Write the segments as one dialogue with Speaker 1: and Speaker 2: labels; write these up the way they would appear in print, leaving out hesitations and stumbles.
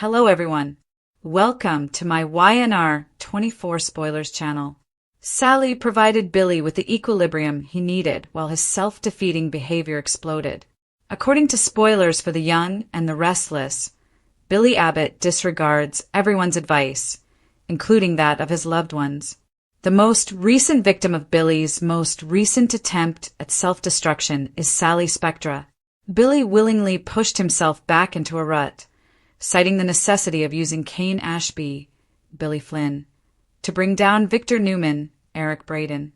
Speaker 1: Hello everyone. Welcome to my YNR 24 Spoilers channel. Sally provided Billy with the equilibrium he needed while his self-defeating behavior exploded. According to Spoilers for the Young and the Restless, Billy Abbott disregards everyone's advice, including that of his loved ones. The most recent victim of Billy's most recent attempt at self-destruction is Sally Spectra. Billy willingly pushed himself back into a rut, citing the necessity of using Kane Ashby, Billy Flynn, to bring down Victor Newman, Eric Braeden.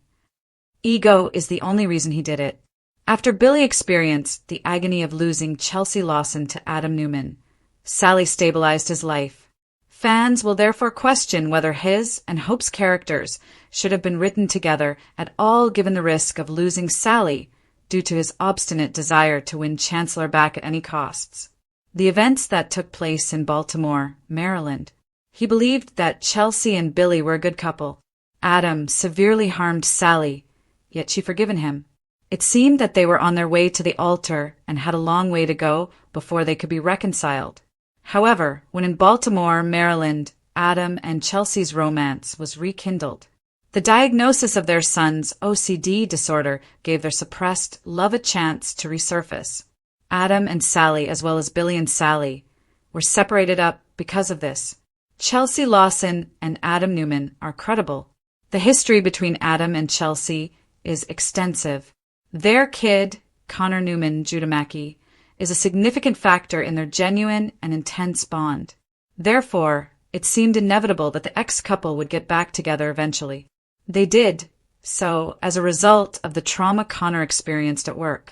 Speaker 1: Ego is the only reason he did it. After Billy experienced the agony of losing Chelsea Lawson to Adam Newman, Sally stabilized his life. Fans will therefore question whether his and Hope's characters should have been written together at all, given the risk of losing Sally due to his obstinate desire to win Chancellor back at any costs. The events that took place in Baltimore, Maryland. He believed that Chelsea and Billy were a good couple. Adam severely harmed Sally, yet she forgiven him. It seemed that they were on their way to the altar and had a long way to go before they could be reconciled. However, when in Baltimore, Maryland, Adam and Chelsea's romance was rekindled. The diagnosis of their son's OCD disorder gave their suppressed love a chance to resurface. Adam and Sally, as well as Billy and Sally, were separated up because of this. Chelsea Lawson and Adam Newman are credible. The history between Adam and Chelsea is extensive. Their kid, Connor Newman Judamaki, is a significant factor in their genuine and intense bond. Therefore, it seemed inevitable that the ex-couple would get back together eventually. They did, so as a result of the trauma Connor experienced at work.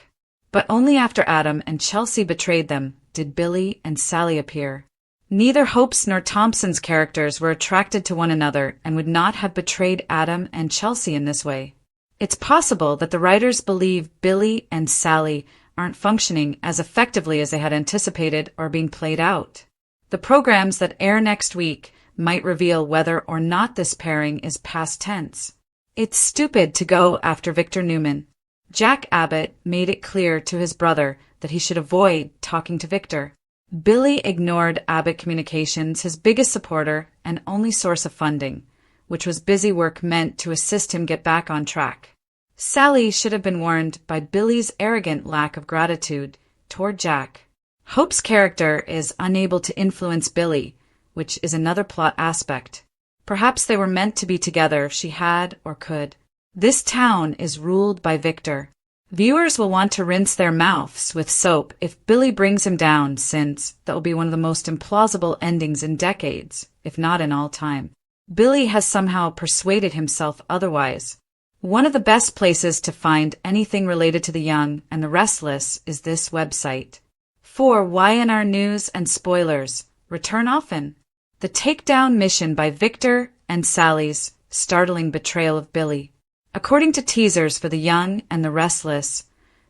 Speaker 1: But only after Adam and Chelsea betrayed them did Billy and Sally appear. Neither Hope's nor Thompson's characters were attracted to one another and would not have betrayed Adam and Chelsea in this way. It's possible that the writers believe Billy and Sally aren't functioning as effectively as they had anticipated or being played out. The programs that air next week might reveal whether or not this pairing is past tense. It's stupid to go after Victor Newman. Jack Abbott made it clear to his brother that he should avoid talking to Victor. Billy ignored Abbott Communications, his biggest supporter and only source of funding, which was busy work meant to assist him get back on track. Sally should have been warned by Billy's arrogant lack of gratitude toward Jack. Hope's character is unable to influence Billy, which is another plot aspect. Perhaps they were meant to be together if she had or could. This town is ruled by Victor. Viewers will want to rinse their mouths with soap if Billy brings him down, since that will be one of the most implausible endings in decades, if not in all time. Billy has somehow persuaded himself otherwise. One of the best places to find anything related to the young and the restless is this website. For YNR news and spoilers, return often. The takedown mission by Victor and Sally's startling betrayal of Billy. According to teasers for The Young and the Restless,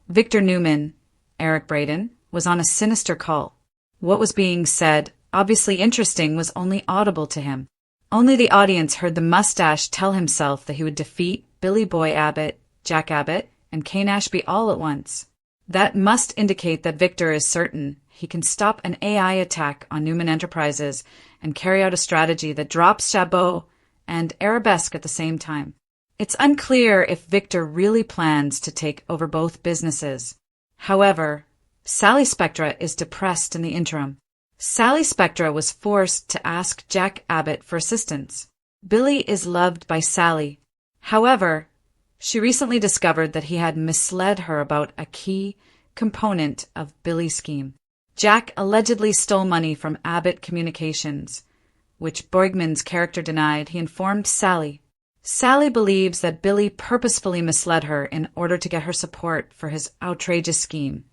Speaker 1: Victor Newman, Eric Braeden, was on a sinister call. What was being said, obviously interesting, was only audible to him. Only the audience heard the mustache tell himself that he would defeat Billy Boy Abbott, Jack Abbott, and Kane Ashby all at once. That must indicate that Victor is certain he can stop an AI attack on Newman Enterprises and carry out a strategy that drops Chabot and Arabesque at the same time. It's unclear if Victor really plans to take over both businesses. However, Sally Spectra is depressed in the interim. Sally Spectra was forced to ask Jack Abbott for assistance. Billy is loved by Sally. However, she recently discovered that he had misled her about a key component of Billy's scheme. Jack allegedly stole money from Abbott Communications, which Borgman's character denied. He informed Sally. Sally believes that Billy purposefully misled her in order to get her support for his outrageous scheme,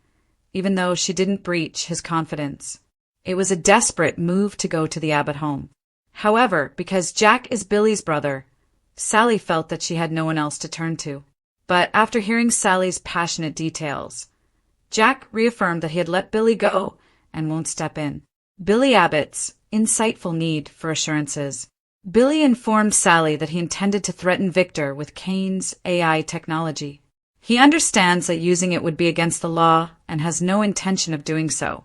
Speaker 1: even though she didn't breach his confidence. It was a desperate move to go to the Abbott home. However, because Jack is Billy's brother, Sally felt that she had no one else to turn to. But after hearing Sally's passionate details, Jack reaffirmed that he had let Billy go and won't step in. Billy Abbott's insightful need for assurances. Billy informed Sally that he intended to threaten Victor with Kane's AI technology. He understands that using it would be against the law and has no intention of doing so.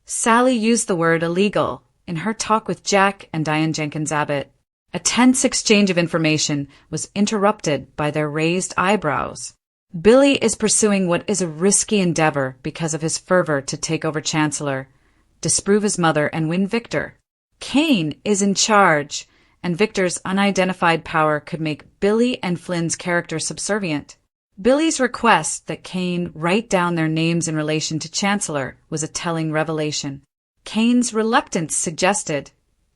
Speaker 1: Sally used the word illegal in her talk with Jack and Diane Jenkins Abbott. A tense exchange of information was interrupted by their raised eyebrows. Billy is pursuing what is a risky endeavor because of his fervor to take over Chancellor, disprove his mother, and win Victor. Kane is in charge, and Victor's unidentified power could make Billy and Flynn's characters subservient. Billy's request that Kane write down their names in relation to Chancellor was a telling revelation. Kane's reluctance suggested,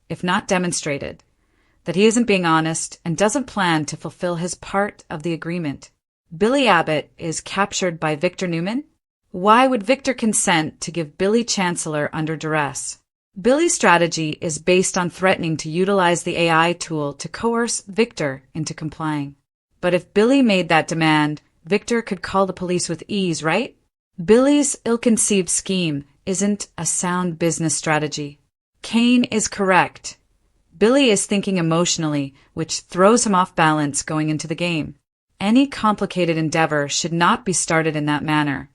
Speaker 1: if not demonstrated, that he isn't being honest and doesn't plan to fulfill his part of the agreement. Billy Abbott is captured by Victor Newman? Why would Victor consent to give Billy Chancellor under duress? Billy's strategy is based on threatening to utilize the AI tool to coerce Victor into complying. But if Billy made that demand, Victor could call the police with ease, right? Billy's ill-conceived scheme isn't a sound business strategy. Kane is correct. Billy is thinking emotionally, which throws him off balance going into the game. Any complicated endeavor should not be started in that manner,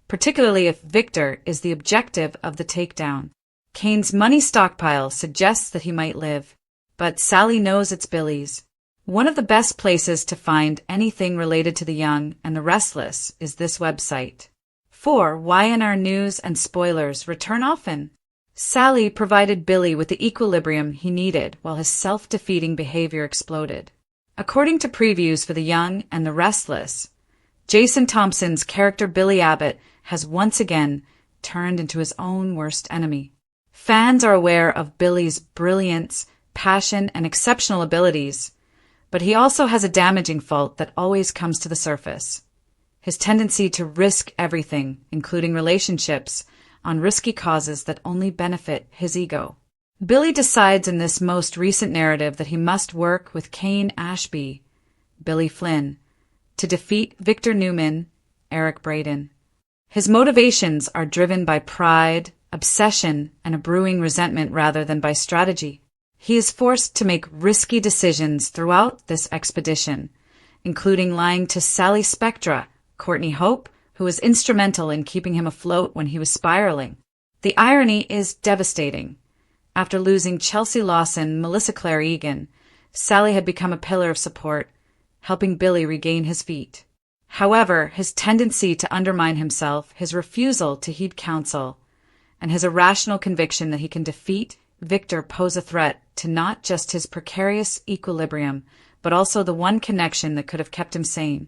Speaker 1: particularly if Victor is the objective of the takedown. Kane's money stockpile suggests that he might live, but Sally knows it's Billy's. One of the best places to find anything related to the young and the restless is this website. 4. YNR news and spoilers return often. Sally provided Billy with the equilibrium he needed while his self-defeating behavior exploded. According to previews for The Young and the Restless, Jason Thompson's character Billy Abbott has once again turned into his own worst enemy. Fans are aware of Billy's brilliance, passion, and exceptional abilities, but he also has a damaging fault that always comes to the surface: his tendency to risk everything, including relationships, on risky causes that only benefit his ego. Billy decides in this most recent narrative that he must work with Kane Ashby, Billy Flynn, to defeat Victor Newman, Eric Braeden. His motivations are driven by pride, obsession, and a brewing resentment rather than by strategy. He is forced to make risky decisions throughout this expedition, including lying to Sally Spectra, Courtney Hope, who was instrumental in keeping him afloat when he was spiraling. The irony is devastating. After losing Chelsea Lawson, Melissa Claire Egan, Sally had become a pillar of support, helping Billy regain his feet. However, his tendency to undermine himself, his refusal to heed counsel, and his irrational conviction that he can defeat Victor pose a threat to not just his precarious equilibrium, but also the one connection that could have kept him sane.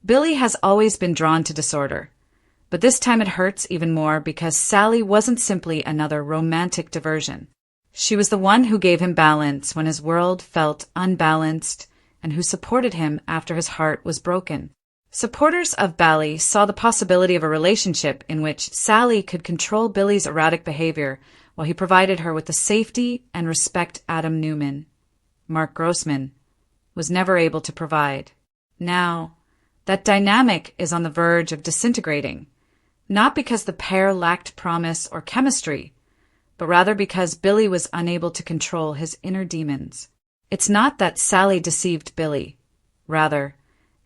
Speaker 1: Billy has always been drawn to disorder, but this time it hurts even more because Sally wasn't simply another romantic diversion. She was the one who gave him balance when his world felt unbalanced and who supported him after his heart was broken. Supporters of Bally saw the possibility of a relationship in which Sally could control Billy's erratic behavior while he provided her with the safety and respect Adam Newman, Mark Grossman, was never able to provide. Now, that dynamic is on the verge of disintegrating, not because the pair lacked promise or chemistry, but rather because Billy was unable to control his inner demons. It's not that Sally deceived Billy. Rather,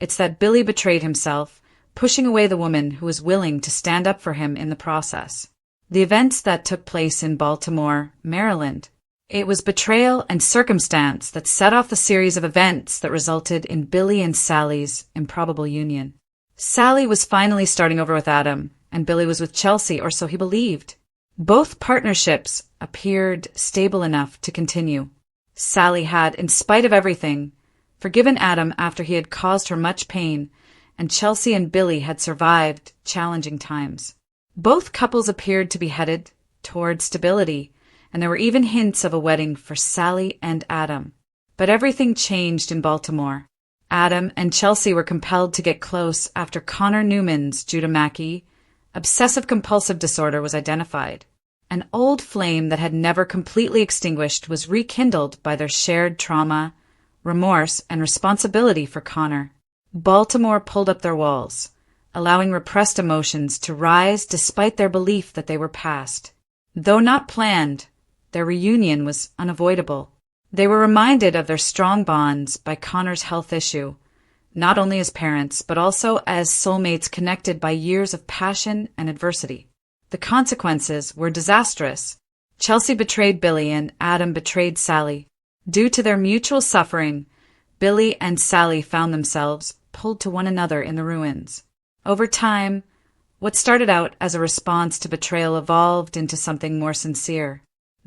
Speaker 1: it's that Billy betrayed himself, pushing away the woman who was willing to stand up for him in the process. The events that took place in Baltimore, Maryland, it was betrayal and circumstance that set off the series of events that resulted in Billy and Sally's improbable union. Sally was finally starting over with Adam, and Billy was with Chelsea, or so he believed. Both partnerships appeared stable enough to continue. Sally had, in spite of everything, forgiven Adam after he had caused her much pain, and Chelsea and Billy had survived challenging times. Both couples appeared to be headed toward stability, and there were even hints of a wedding for Sally and Adam. But everything changed in Baltimore. Adam and Chelsea were compelled to get close after Connor Newman's Judah Mackey obsessive-compulsive disorder was identified. An old flame that had never completely extinguished was rekindled by their shared trauma, remorse, and responsibility for Connor. Baltimore pulled up their walls, allowing repressed emotions to rise despite their belief that they were past. Though not planned, their reunion was unavoidable. They were reminded of their strong bonds by Connor's health issue, not only as parents, but also as soulmates connected by years of passion and adversity. The consequences were disastrous. Chelsea betrayed Billy and Adam betrayed Sally. Due to their mutual suffering, Billy and Sally found themselves pulled to one another in the ruins. Over time, what started out as a response to betrayal evolved into something more sincere.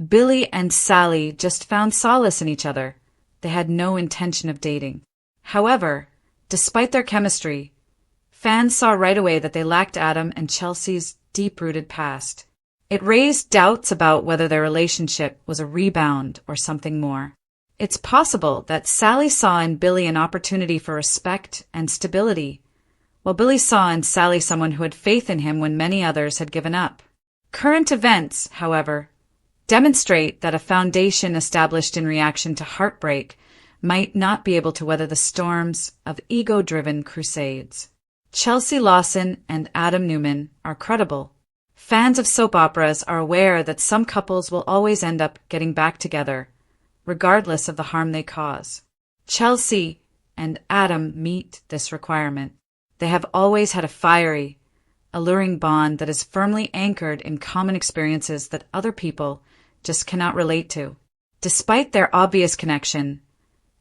Speaker 1: Billy and Sally just found solace in each other. They had no intention of dating. However, despite their chemistry, fans saw right away that they lacked Adam and Chelsea's deep-rooted past. It raised doubts about whether their relationship was a rebound or something more. It's possible that Sally saw in Billy an opportunity for respect and stability, while Billy saw in Sally someone who had faith in him when many others had given up. Current events, however, demonstrate that a foundation established in reaction to heartbreak might not be able to weather the storms of ego-driven crusades. Chelsea Lawson and Adam Newman are credible. Fans of soap operas are aware that some couples will always end up getting back together, regardless of the harm they cause. Chelsea and Adam meet this requirement. They have always had a fiery, alluring bond that is firmly anchored in common experiences that other people just cannot relate to. Despite their obvious connection,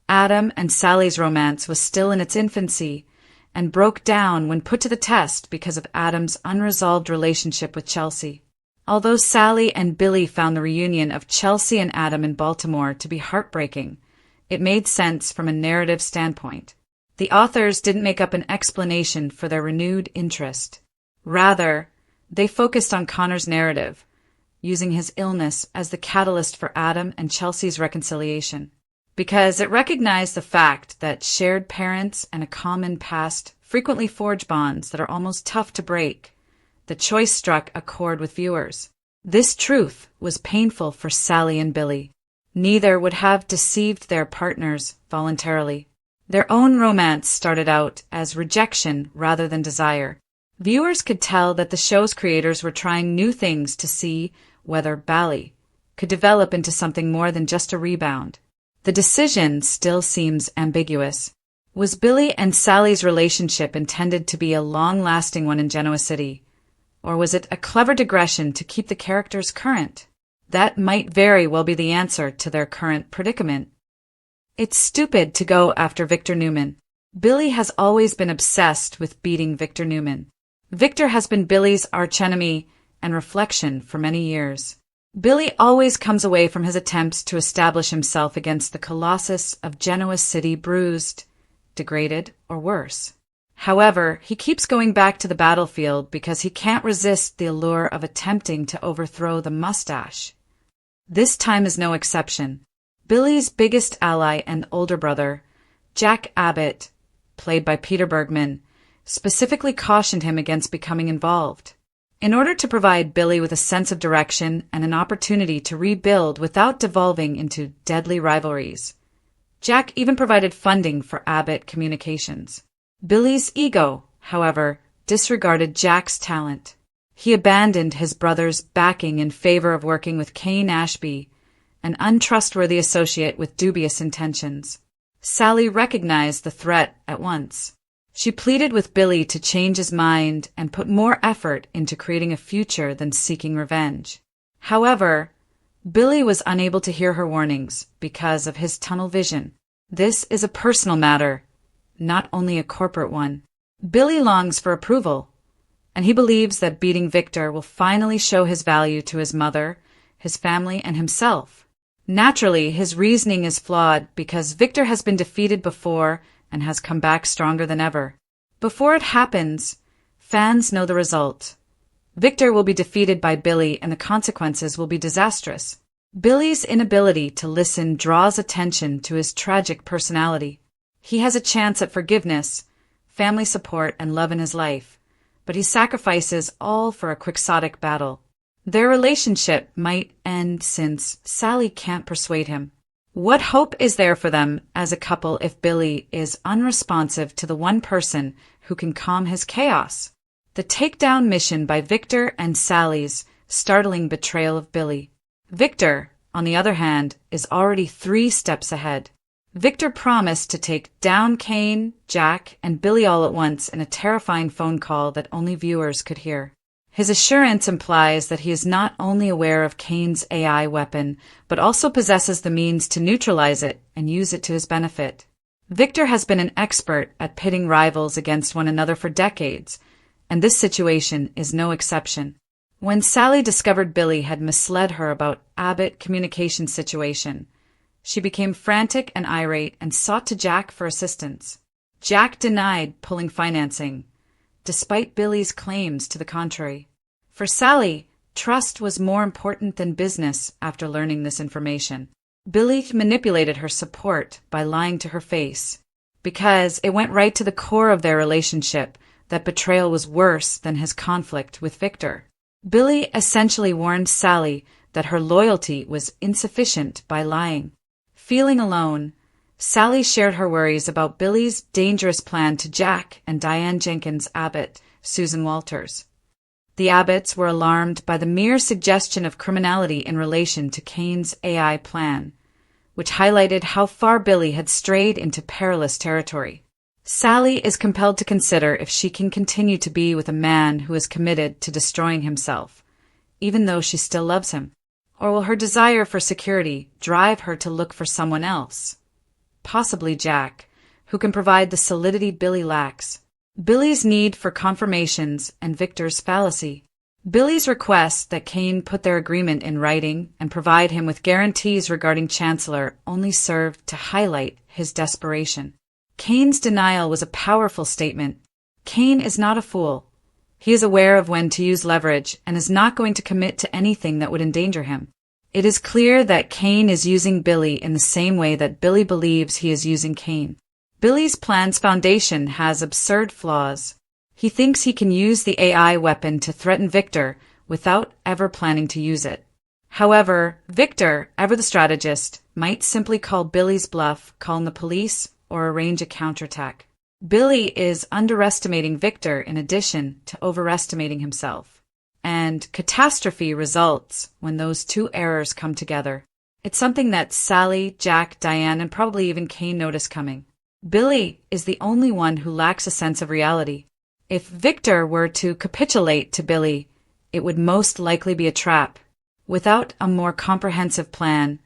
Speaker 1: Adam and Sally's romance was still in its infancy and broke down when put to the test because of Adam's unresolved relationship with Chelsea. Although Sally and Billy found the reunion of Chelsea and Adam in Baltimore to be heartbreaking, it made sense from a narrative standpoint. The authors didn't make up an explanation for their renewed interest. Rather, they focused on Connor's narrative, using his illness as the catalyst for Adam and Chelsea's reconciliation. Because it recognized the fact that shared parents and a common past frequently forge bonds that are almost tough to break, the choice struck a chord with viewers. This truth was painful for Sally and Billy. Neither would have deceived their partners voluntarily. Their own romance started out as rejection rather than desire. Viewers could tell that the show's creators were trying new things to see whether Bally could develop into something more than just a rebound. The decision still seems ambiguous. Was Billy and Sally's relationship intended to be a long-lasting one in Genoa City, or was it a clever digression to keep the characters current? That might very well be the answer to their current predicament. It's stupid to go after Victor Newman. Billy has always been obsessed with beating Victor Newman. Victor has been Billy's archenemy and reflection for many years. Billy always comes away from his attempts to establish himself against the Colossus of Genoa City bruised, degraded, or worse. However, he keeps going back to the battlefield because he can't resist the allure of attempting to overthrow the mustache. This time is no exception. Billy's biggest ally and older brother, Jack Abbott, played by Peter Bergman, specifically cautioned him against becoming involved. In order to provide Billy with a sense of direction and an opportunity to rebuild without devolving into deadly rivalries, Jack even provided funding for Abbott Communications. Billy's ego, however, disregarded Jack's talent. He abandoned his brother's backing in favor of working with Kane Ashby, an untrustworthy associate with dubious intentions. Sally recognized the threat at once. She pleaded with Billy to change his mind and put more effort into creating a future than seeking revenge. However, Billy was unable to hear her warnings because of his tunnel vision. This is a personal matter, not only a corporate one. Billy longs for approval, and he believes that beating Victor will finally show his value to his mother, his family, and himself. Naturally, his reasoning is flawed because Victor has been defeated before and has come back stronger than ever. Before it happens, fans know the result. Victor will be defeated by Billy and the consequences will be disastrous. Billy's inability to listen draws attention to his tragic personality. He has a chance at forgiveness, family support, and love in his life, but he sacrifices all for a quixotic battle. Their relationship might end since Sally can't persuade him. What hope is there for them as a couple if Billy is unresponsive to the one person who can calm his chaos? The takedown mission by Victor and Sally's startling betrayal of Billy. Victor, on the other hand, is already 3 steps ahead. Victor promised to take down Kane, Jack, and Billy all at once in a terrifying phone call that only viewers could hear. His assurance implies that he is not only aware of Kane's AI weapon, but also possesses the means to neutralize it and use it to his benefit. Victor has been an expert at pitting rivals against one another for decades, and this situation is no exception. When Sally discovered Billy had misled her about Abbott communication situation, she became frantic and irate and sought to Jack for assistance. Jack denied pulling financing, despite Billy's claims to the contrary. For Sally, trust was more important than business after learning this information. Billy manipulated her support by lying to her face, because it went right to the core of their relationship that betrayal was worse than his conflict with Victor. Billy essentially warned Sally that her loyalty was insufficient by lying. Feeling alone, Sally shared her worries about Billy's dangerous plan to Jack and Diane Jenkins' Abbott, Susan Walters. The Abbotts were alarmed by the mere suggestion of criminality in relation to Kane's AI plan, which highlighted how far Billy had strayed into perilous territory. Sally is compelled to consider if she can continue to be with a man who is committed to destroying himself, even though she still loves him. Or will her desire for security drive her to look for someone else? Possibly Jack, who can provide the solidity Billy lacks. Billy's need for confirmations and Victor's fallacy. Billy's request that Kane put their agreement in writing and provide him with guarantees regarding Chancellor only served to highlight his desperation. Kane's denial was a powerful statement. Kane is not a fool. He is aware of when to use leverage and is not going to commit to anything that would endanger him. It is clear that Kane is using Billy in the same way that Billy believes he is using Kane. Billy's plan's foundation has absurd flaws. He thinks he can use the AI weapon to threaten Victor without ever planning to use it. However, Victor, ever the strategist, might simply call Billy's bluff, call in the police, or arrange a counterattack. Billy is underestimating Victor in addition to overestimating himself. And catastrophe results when those two errors come together. It's something that Sally, Jack, Diane, and probably even Kane notice coming. Billy is the only one who lacks a sense of reality. If Victor were to capitulate to Billy, it would most likely be a trap. Without a more comprehensive plan,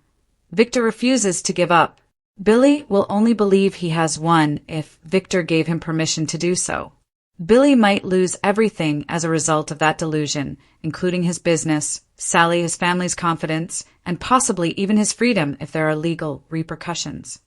Speaker 1: Victor refuses to give up. Billy will only believe he has won if Victor gave him permission to do so. Billy might lose everything as a result of that delusion, including his business, Sally, his family's confidence, and possibly even his freedom if there are legal repercussions.